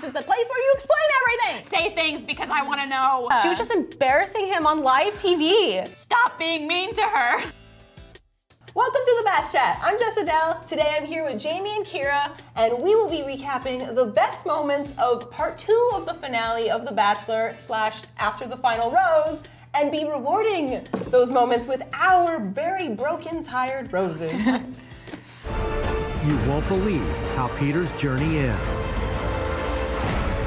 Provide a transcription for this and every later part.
This is the place where you explain everything. Say things because I want to know. She was just embarrassing him on live TV. Stop being mean to her. Welcome to the Bash Chat. I'm Jess Adele. Today I'm here with Jamie and Kira, and we will be recapping the best moments of part 2 of the finale of The Bachelor / After the Final Rose, and be rewarding those moments with our very broken, tired roses. You won't believe how Peter's journey ends.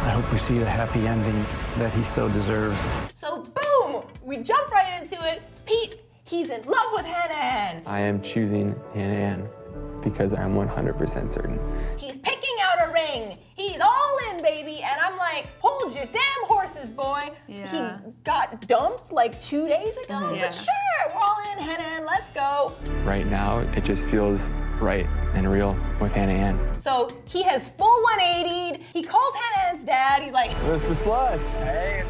I hope we see the happy ending that he so deserves. So boom, we jump right into it. Pete, he's in love with Hannah Ann. I am choosing Hannah Ann because I'm 100% certain. He's picking out a ring. He's all in, baby. And I'm like, hold your damn horses, boy. Yeah. He got dumped like 2 days ago, Yeah. but sure, we're all in, Hannah Ann, let's go. Right now, it just feels right and real with Hannah Ann. So he has full 180'd. He calls Hannah Ann's dad. He's like, Mr. Slush. Hey.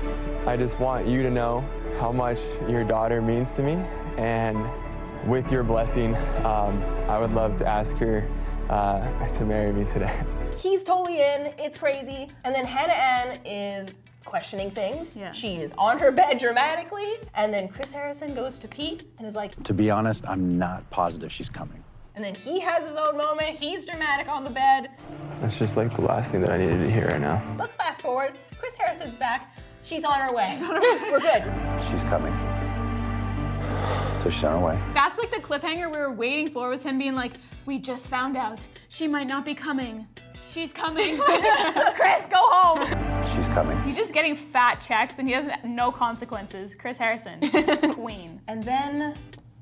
I just want you to know how much your daughter means to me, and with your blessing, I would love to ask her to marry me today. he's totally in, it's crazy. And then Hannah Ann is questioning things. Yeah. She is on her bed dramatically. And then Chris Harrison goes to Pete and is like, To be honest, I'm not positive she's coming. and then he has his own moment. He's dramatic on the bed. That's just like the last thing that I needed to hear right now. Let's fast forward. Chris Harrison's back. She's on her way. We're good. She's coming. So she's on her way. That's like the cliffhanger we were waiting for, was him being like, we just found out she might not be coming. She's coming. Chris, go home. She's coming. He's just getting fat checks and he has no consequences. Chris Harrison, queen. And then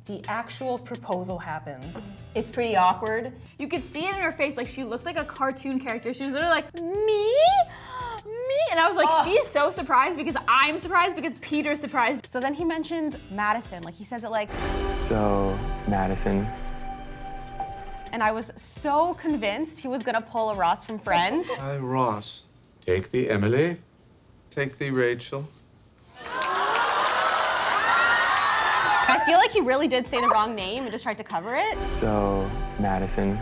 the actual proposal happens. It's pretty awkward. You could see it in her face, like she looked like a cartoon character. She was literally like, me? Me? And I was like, she's so surprised because I'm surprised because Peter's surprised. So then he mentions Madison, like he says it like, So, Madison, and I was so convinced he was gonna pull a Ross from Friends. Hi, Ross. Take the Emily. Take the Rachel. I feel like he really did say the wrong name and just tried to cover it. so, Madison.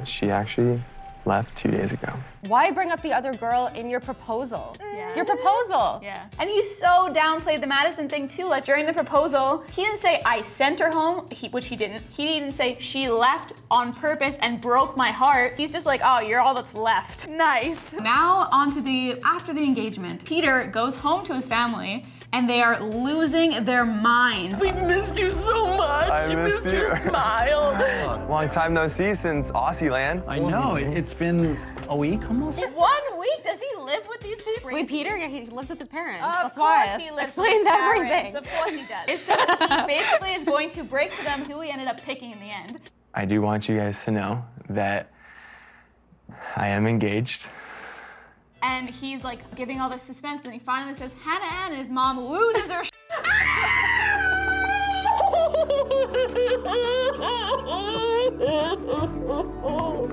She actually left 2 days ago. Why bring up the other girl in your proposal? Yeah. Your proposal. Yeah. And he so downplayed the Madison thing too. Like during the proposal, he didn't say, I sent her home, which he didn't. He didn't even say, she left on purpose and broke my heart. He's just like, oh, you're all that's left. Nice. Now on to after the engagement. Peter goes home to his family and they are losing their minds. We missed you so much. I missed you. Your smile. Long time no see since Aussie land. I know, it's been a week almost. 1 week? Does he live with these people? Wait, Peter? Yeah, he lives with his parents. Of That's course why. he lives Explains with his everything. parents. Of course he does. It said that he basically is going to break to them who he ended up picking in the end. I do want you guys to know that I am engaged. And he's like giving all this suspense, and he finally says, Hannah Ann, and his mom loses her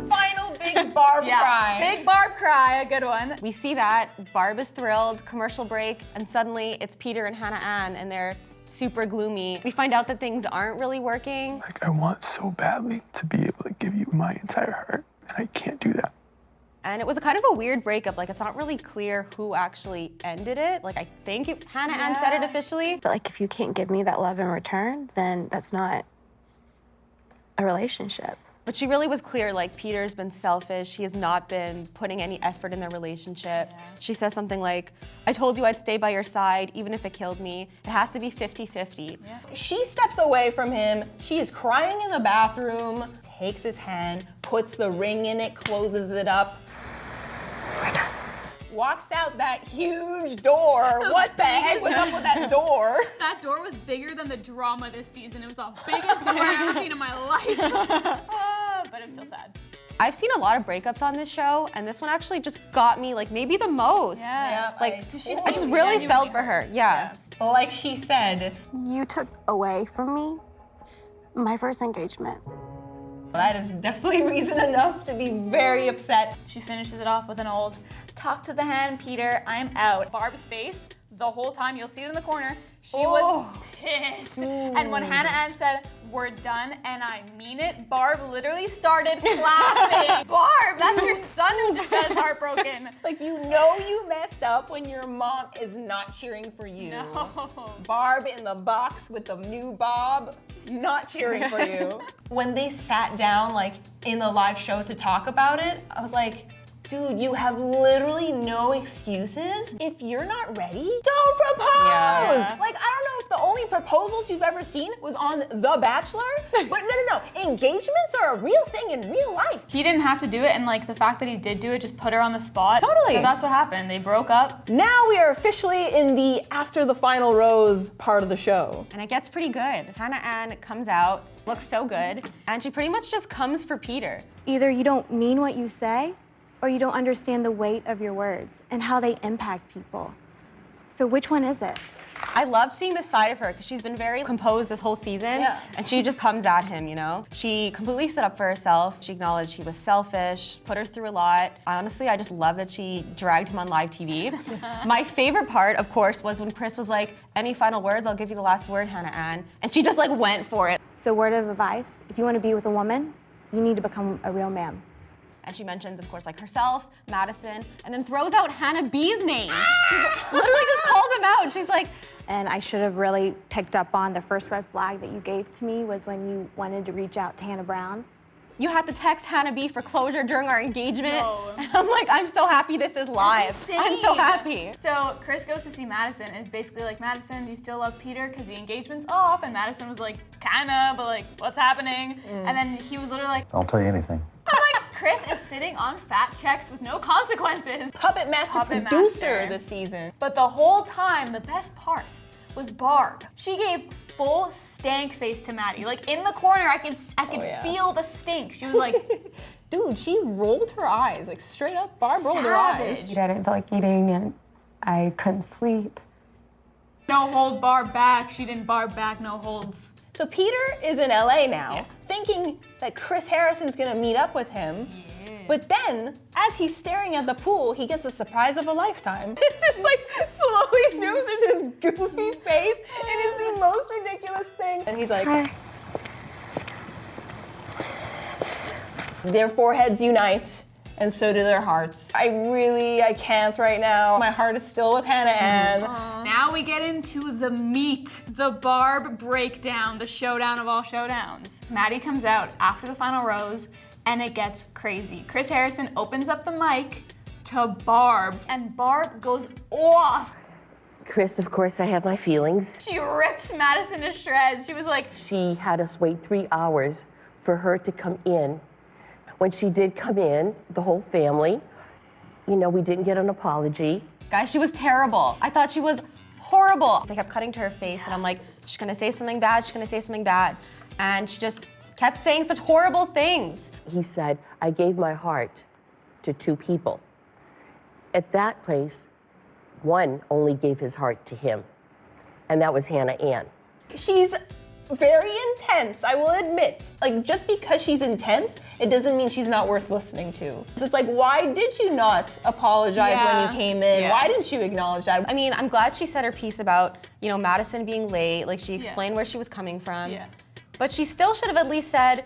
Final big Barb cry. Big Barb cry, a good one. We see that, Barb is thrilled, commercial break, and suddenly it's Peter and Hannah Ann, and they're super gloomy. We find out that things aren't really working. Like, I want so badly to be able to give you my entire heart, and I can't do that. And it was a kind of a weird breakup. Like, it's not really clear who actually ended it. Like, I think Hannah Ann said it officially. But like, if you can't give me that love in return, then that's not a relationship. But she really was clear, like, Peter's been selfish. He has not been putting any effort in their relationship. Yeah. She says something like, I told you I'd stay by your side, even if it killed me. It has to be 50-50. Yeah. She steps away from him. She is crying in the bathroom, takes his hand, puts the ring in it, closes it up. Walks out that huge door. What the heck was up with that door? That door was bigger than the drama this season. It was the biggest door I've ever seen in my life. But it was so sad. I've seen a lot of breakups on this show, and this one actually just got me, like, maybe the most. Yeah. Like, I I totally just really genuinely felt for her. Yeah. Like she said, You took away from me my first engagement. that is definitely reason enough to be very upset. She finishes it off with an old, talk to the hand, Peter, I'm out. Barb's face, the whole time, you'll see it in the corner, she was pissed. And when Hannah Ann said, we're done, and I mean it, Barb literally started clapping. Barb, that's your son who just got his heart broken. Like, you know you messed up when your mom is not cheering for you. No. Barb in the box with the new Bob, not cheering for you. When they sat down, like, in the live show to talk about it, I was like, dude, you have literally no excuses. If you're not ready, don't propose! Yeah. Like, I don't know if the only proposals you've ever seen was on The Bachelor, but no. Engagements are a real thing in real life. He didn't have to do it, and like the fact that he did do it just put her on the spot. Totally. So that's what happened. They broke up. Now we are officially in the after the final rose part of the show. And it gets pretty good. Hannah Ann comes out, looks so good, and she pretty much just comes for Peter. Either you don't mean what you say, or you don't understand the weight of your words and how they impact people. So which one is it? I love seeing this side of her because she's been very composed this whole season, and she just comes at him, you know? She completely stood up for herself. She acknowledged he was selfish, put her through a lot. Honestly, I just love that she dragged him on live TV. My favorite part, of course, was when Chris was like, any final words? I'll give you the last word, Hannah Ann. And she just like went for it. So word of advice, if you want to be with a woman, you need to become a real man. And she mentions, of course, like herself, Madison, and then throws out Hannah B's name. She literally just calls him out. She's like, And I should have really picked up on the first red flag that you gave to me was when you wanted to reach out to Hannah Brown. you had to text Hannah B for closure during our engagement. No. And I'm like, I'm so happy this is live. I'm so happy. So Chris goes to see Madison and is basically like, Madison, do you still love Peter? Because the engagement's off. And Madison was like, kinda, but like, what's happening? And then he was literally like, I'll tell you anything. I'm like, Chris is sitting on fat checks with no consequences. Puppet master producer this season. But the whole time, the best part was Barb. She gave full stank face to Maddie. Like in the corner, I could feel the stink. She was like, dude, she rolled her eyes, like straight up. Barb rolled her eyes. I didn't feel like eating and I couldn't sleep. no hold Barb back. She didn't Barb back, no holds. So Peter is in LA now, thinking that Chris Harrison's gonna meet up with him. But then, as he's staring at the pool, he gets the surprise of a lifetime. It just like slowly zooms into his goofy face. It is the most ridiculous thing. And he's like, Hi. Their foreheads unite, and so do their hearts. I can't right now. My heart is still with Hannah Ann. Now we get into the meat, the Barb Breakdown, the showdown of all showdowns. Maddie comes out after the final rose, and it gets crazy. Chris Harrison opens up the mic to Barb, and Barb goes off. Chris, of course, I have my feelings. She rips Madison to shreds. She was like, She had us wait 3 hours for her to come in. When she did come in, the whole family, you know, we didn't get an apology. Guys, she was terrible. I thought she was horrible. They kept cutting to her face, and I'm like, she's gonna say something bad, she's gonna say something bad. And she just kept saying such horrible things. He said, I gave my heart to 2 people. At that place, one only gave his heart to him, and that was Hannah Ann. She's very intense, I will admit. Like, just because she's intense, it doesn't mean she's not worth listening to. It's like, why did you not apologize when you came in? Why didn't you acknowledge that? I mean, I'm glad she said her piece about, you know, Madison being late. Like, she explained where she was coming from. But she still should have at least said,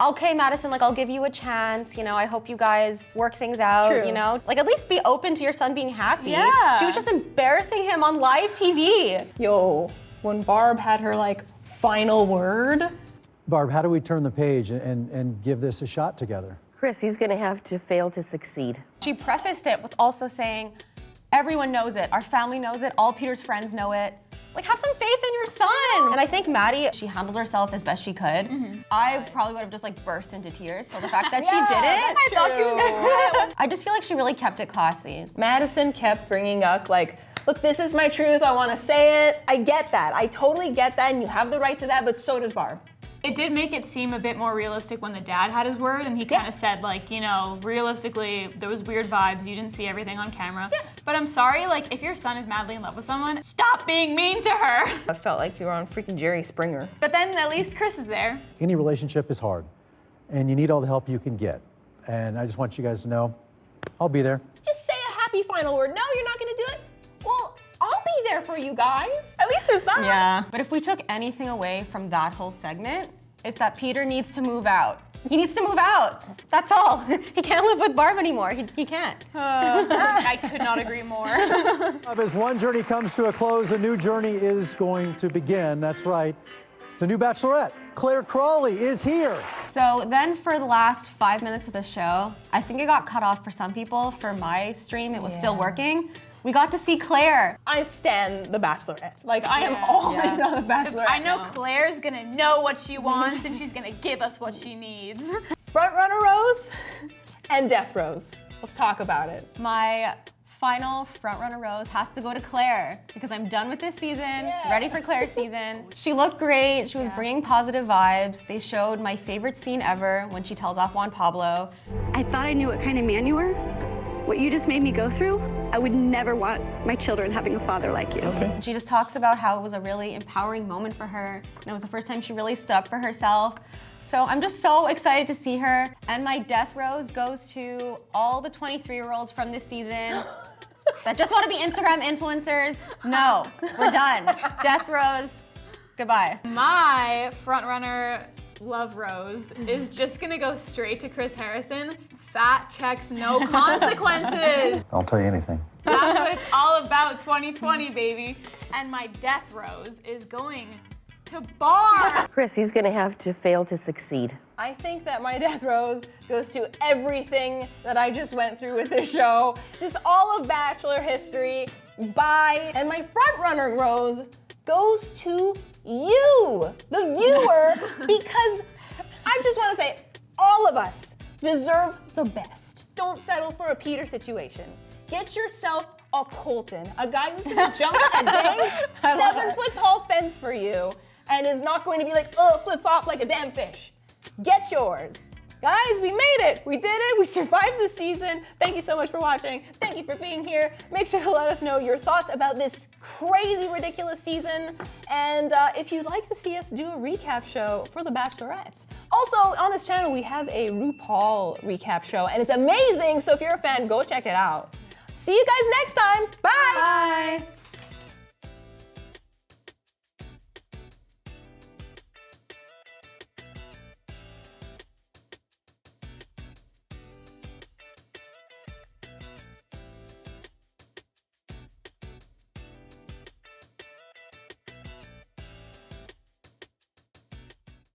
okay, Madison, like, I'll give you a chance. You know, I hope you guys work things out, you know? Like, at least be open to your son being happy. She was just embarrassing him on live TV. Yo, when Barb had her, like, final word. Barb, how do we turn the page and give this a shot together? Chris, he's gonna have to fail to succeed. She prefaced it with also saying, everyone knows it. Our family knows it. All Peter's friends know it. Like, have some faith in your son. And I think Maddie, she handled herself as best she could. I probably would have just like burst into tears. So the fact that she did it, I thought she was gonna cry. I just feel like she really kept it classy. Madison kept bringing up, like, look, this is my truth, I wanna say it. I get that, I totally get that, and you have the right to that, but so does Barb. it did make it seem a bit more realistic when the dad had his word and he kind of said, like, you know, realistically, there was weird vibes. You didn't see everything on camera. But I'm sorry, like, if your son is madly in love with someone, stop being mean to her. I felt like you were on freaking Jerry Springer. But then at least Chris is there. Any relationship is hard, and you need all the help you can get. And I just want you guys to know, I'll be there. Just say a happy final word. No, you're not gonna do it? Well, I'll be there for you guys. At least there's that. Yeah. But if we took anything away from that whole segment, It's that Peter needs to move out. He needs to move out. That's all. He can't live with Barb anymore. He can't. I could not agree more. As one journey comes to a close, a new journey is going to begin. That's right. The new Bachelorette, Claire Crawley, is here. So then for the last 5 minutes of the show, I think it got cut off for some people. For my stream, it was still working. We got to see Claire. I stan the Bachelorette. Like, I am all in on the Bachelorette. I know Claire's gonna know what she wants and she's gonna give us what she needs. Front runner Rose and Death Rose. Let's talk about it. My final frontrunner rose has to go to Claire because I'm done with this season, ready for Claire's season. She looked great, she was bringing positive vibes. They showed my favorite scene ever when she tells off Juan Pablo. I thought I knew what kind of man you were. What you just made me go through, I would never want my children having a father like you. Okay. She just talks about how it was a really empowering moment for her, and it was the first time she really stood up for herself. So I'm just so excited to see her. And my death rose goes to all the 23-year-olds from this season that just want to be Instagram influencers. No, we're done. Death rose, goodbye. My frontrunner love rose is just gonna go straight to Chris Harrison. Fat checks, no consequences. I'll tell you anything. That's what it's all about, 2020, baby. And my death rose is going to Barb. Chris, he's going to have to fail to succeed. I think that my death rose goes to everything that I just went through with this show. Just all of Bachelor history. Bye. And my front runner rose goes to you, the viewer, because I just want to say all of us deserve the best. Don't settle for a Peter situation. Get yourself a Colton, a guy who's gonna jump a dang 7-foot-tall fence for you and is not going to be like, oh, flip-flop like a damn fish. Get yours. Guys, we made it. We did it. We survived the season. Thank you so much for watching. Thank you for being here. Make sure to let us know your thoughts about this crazy, ridiculous season. And if you'd like to see us do a recap show for The Bachelorette. Also, on this channel, we have a RuPaul recap show, and it's amazing. So if you're a fan, go check it out. See you guys next time. Bye.